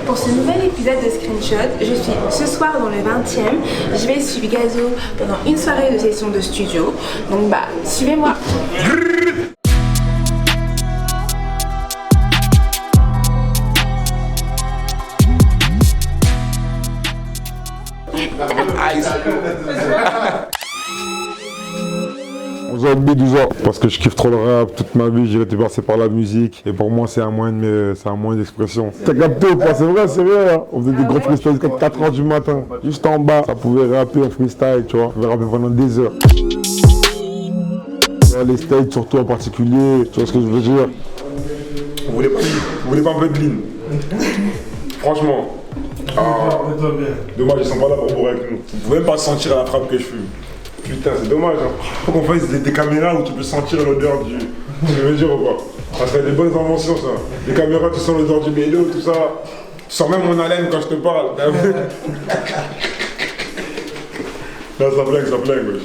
Pour ce nouvel épisode de Screenshot, je suis ce soir dans le 20e. Je vais suivre Gazo pendant une soirée de session de studio. Donc suivez-moi. Aujourd'hui, 12 ans, parce que je kiffe trop le rap, toute ma vie j'ai été bercé par la musique et pour moi c'est un moyen d'expression. T'as capté ou pas? C'est vrai, hein. On faisait des gros freestyles jusqu'à 4h du matin, juste en bas, ça pouvait rapper en freestyle, tu vois, on pouvait rapper pendant des heures. Les stages surtout en particulier, tu vois ce que je veux dire? Vous voulez pas un peu de ligne? Franchement. Dommage, ils sont pas là pour boire avec nous. Vous pouvez même pas sentir la frappe que je fume. Putain, c'est dommage. Hein. Faut qu'on fasse des caméras où tu peux sentir l'odeur du. Tu veux dire ou pas? Ça serait des bonnes inventions, ça. Des caméras, tu sens l'odeur du mélo, tout ça. Tu sens même mon haleine quand je te parle. Non, ça blague, wesh.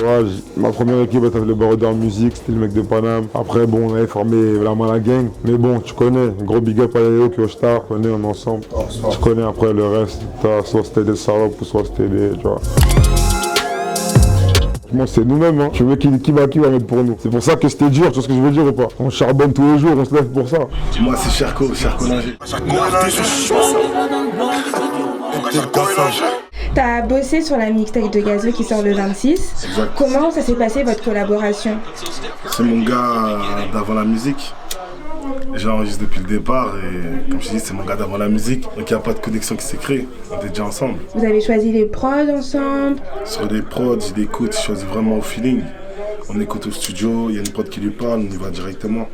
Ouais, ma première équipe était le Barodeur Music, c'était le mec de Paname. Après, bon, on avait formé la Mala Gang. Mais bon, tu connais, gros big up à Léo, Kyostar, on connaît, on est ensemble. Tu connais après le reste, soit c'était des salopes ou soit c'était des, tu vois. Bon, c'est nous-mêmes, hein. Tu veux qui va mettre pour nous. C'est pour ça que c'était dur, tu vois ce que je veux dire ou pas? On charbonne tous les jours, on se lève pour ça. Moi, c'est Cherko Nager. T'as bossé sur la mixtape de Gazo qui sort le 26. Exact. Comment ça s'est passé votre collaboration? C'est mon gars d'avant la musique. J'enregistre depuis le départ et comme je dis, c'est mon gars d'avant la musique. Donc il n'y a pas de connexion qui s'est créée. On est déjà ensemble. Vous avez choisi les prods ensemble? Sur des prods, j'ai des écoutes, je choisis vraiment au feeling. On écoute au studio, il y a une prod qui lui parle, on y va directement.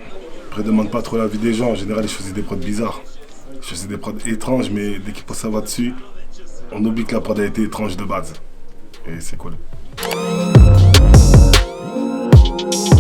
Après, demande pas trop l'avis des gens. En général, je choisis des prods bizarres. Je choisis des prods étranges, mais dès qu'il faut savoir dessus, on oublie que la prod a été étrange de base. Et c'est cool.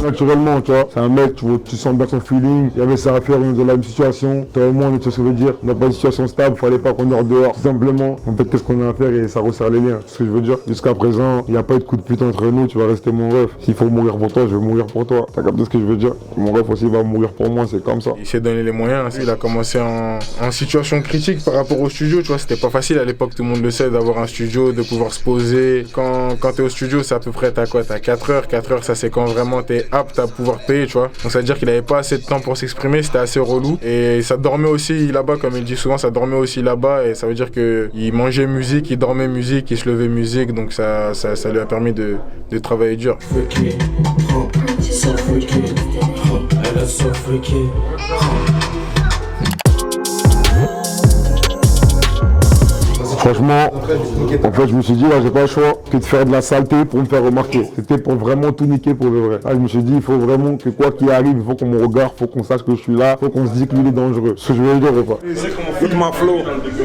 Naturellement, tu vois, c'est un mec, tu sens bien son feeling, il y avait ça à faire, on est dans la même situation, toi et moi, on est, tu vois ce que je veux dire, on n'a pas une situation stable, fallait pas qu'on dort dehors, tout simplement, on fait qu'est-ce qu'on a à faire et ça resserre les liens, tu sais ce que je veux dire. Jusqu'à présent, il n'y a pas eu de coup de pute entre nous, tu vas rester mon ref, s'il faut mourir pour toi, je vais mourir pour toi, t'as capté ce que je veux dire, mon ref aussi va mourir pour moi, c'est comme ça. Il s'est donné les moyens, il a commencé en situation critique par rapport au studio, tu vois, c'était pas facile à l'époque, tout le monde le sait, d'avoir un studio, de pouvoir se poser, quand t'es au studio, c'est à peu près, t'as 4 heures, ça c'est quand vraiment t'es apte à pouvoir payer, tu vois. Donc ça veut dire qu'il avait pas assez de temps pour s'exprimer, c'était assez relou. Et ça dormait aussi là-bas, comme il dit souvent, ça dormait aussi là-bas. Et ça veut dire qu'il mangeait musique, il dormait musique, il se levait musique. Donc ça lui a permis de travailler dur. Franchement, en fait, je me suis dit, là, j'ai pas le choix que de faire de la saleté pour me faire remarquer. C'était pour vraiment tout niquer pour le vrai. Là, je me suis dit, il faut vraiment que quoi qu'il arrive, il faut qu'on me regarde, il faut qu'on sache que je suis là, il faut qu'on se dise que lui, il est dangereux. Ce que je veux dire ou pas? Look at my flow,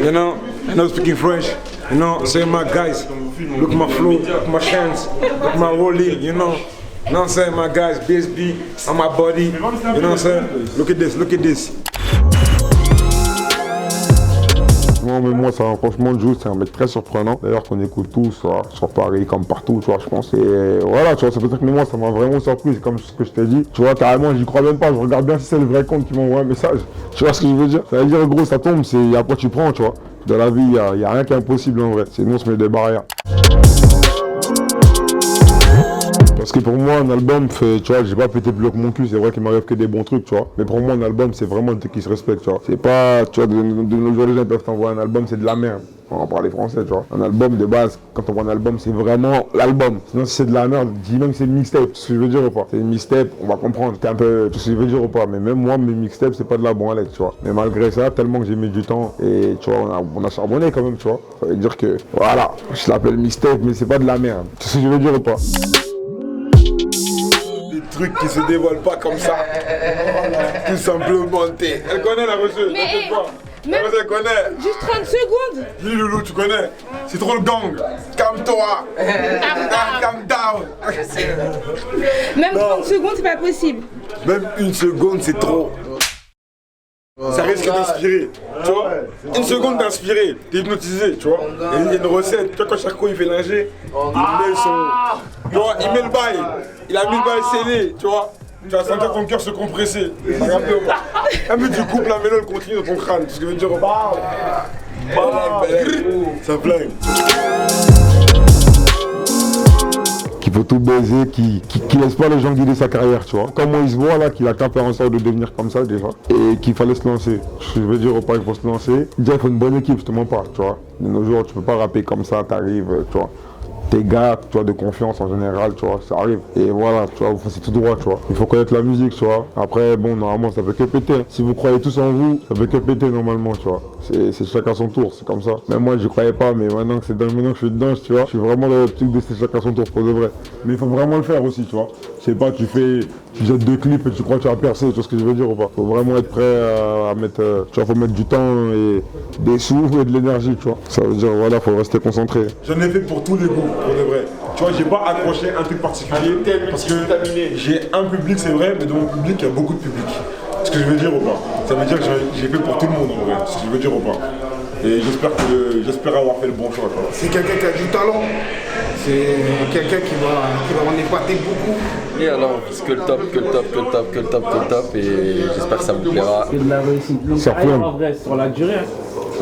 you know, not speaking French, you know, say my guys, look at my flow, look at my hands, look at my rolling, you know what I'm saying, my guys, BSB on my body, you know what I'm saying, look at this. Non mais moi ça franchement Juice c'est un mec très surprenant, d'ailleurs qu'on écoute tous sur Paris comme partout, tu vois, je pense, et voilà, tu vois, c'est peut-être que moi ça m'a vraiment surpris, c'est comme ce que je t'ai dit, tu vois, carrément j'y crois même pas, je regarde bien si c'est le vrai compte qui m'envoie un message, tu vois ce que je veux dire, ça veut dire gros ça tombe, c'est y'a quoi tu prends, tu vois, dans la vie y a rien qui est impossible en vrai, sinon on se met des barrières. Parce que pour moi, un album, tu vois, j'ai pas pété plus haut que mon cul, c'est vrai qu'il m'arrive que des bons trucs, tu vois. Mais pour moi, un album, c'est vraiment un truc qui se respecte, tu vois. C'est pas, tu vois, de nos jours, les gens peuvent t'envoyer un album, c'est de la merde. On va parler français, tu vois. Un album, de base, quand on voit un album, c'est vraiment l'album. Sinon, si c'est de la merde, dis même que c'est une mixtape, tu sais ce que je veux dire ou pas. C'est une mixtape, on va comprendre, c'est un peu, tu sais ce que je veux dire ou pas. Mais même moi, mes mixtapes, c'est pas de la branlette, tu vois. Mais malgré ça, tellement que j'ai mis du temps, et tu vois, on a charbonné quand même, tu vois. Ça veut dire que, voilà, je l'appelle mixtape, mais c'est pas de la merde. Tu sais ce que je veux dire ou pas. Truc qui se dévoile pas comme ça. Tout simplement, elle connaît la reçue, t'inquiète pas. La reçue, elle connaît. Juste 30 secondes. Dis Loulou, tu connais. C'est trop le gang. Calme-toi. Calm down. Même 30 secondes, c'est pas possible. Même une seconde, c'est trop. Ça risque d'inspirer, tu vois. Une seconde d'inspirer, t'es hypnotisé, tu vois. Il y a une recette, tu vois, quand Cherko il fait linger, il met son. Tu vois, il met le bail, il a mis le bail scellé, tu vois. Tu vas sentir ton cœur se compresser. T'as capté ou pas? Ah, mais tu coupes la mélo, elle continue dans ton crâne. Tu sais ce que je veux dire? Ça flingue. Qu'il faut tout baiser, qui laisse pas les gens guider sa carrière, tu vois. Comment il se voit là, qu'il a qu'à faire en sorte de devenir comme ça déjà. Et qu'il fallait se lancer. Je veux dire au pas, il faut se lancer. Déjà, il faut une bonne équipe, je te mens pas, tu vois. De nos jours, tu peux pas rapper comme ça, t'arrives, tu vois. Tes gars, tu vois, de confiance en général, tu vois, ça arrive. Et voilà, tu vois, c'est tout droit, tu vois. Il faut connaître la musique, tu vois. Après, bon, normalement, ça fait que péter. Si vous croyez tous en vous, ça fait que péter normalement, tu vois. C'est chacun son tour, c'est comme ça. Même moi, je croyais pas, mais maintenant que je suis dedans, tu vois, je suis vraiment dans l'optique de c'est chacun son tour pour de vrai. Mais il faut vraiment le faire aussi, tu vois. Je sais pas, tu jettes 2 clips et tu crois que tu vas percer, tu vois ce que je veux dire ou pas. Faut vraiment être prêt à mettre, tu vois, faut mettre du temps et des sous et de l'énergie, tu vois. Ça veut dire, voilà, faut rester concentré. J'en ai fait pour tous les goûts, pour de vrai. Tu vois, j'ai pas accroché un truc particulier parce que j'ai un public, c'est vrai, mais dans mon public, il y a beaucoup de public. Ce que je veux dire ou pas? Ça veut dire que j'ai fait pour tout le monde en vrai, ce que je veux dire ou pas? Et j'espère avoir fait le bon choix. C'est quelqu'un qui a du talent, c'est quelqu'un qui va en épater beaucoup. Et alors, que le top, et j'espère que ça vous plaira. Que de la réussite. Donc, en vrai, sur la durée, hein.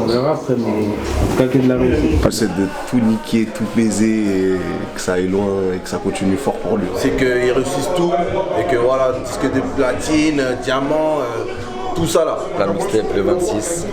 On verra après, mais en tout cas, que de la réussite. C'est de tout niquer, tout baiser, et que ça aille loin et que ça continue fort pour lui. C'est qu'ils réussissent tout, et que voilà, disque de platine, diamant, tout ça là. La mixtape le 26.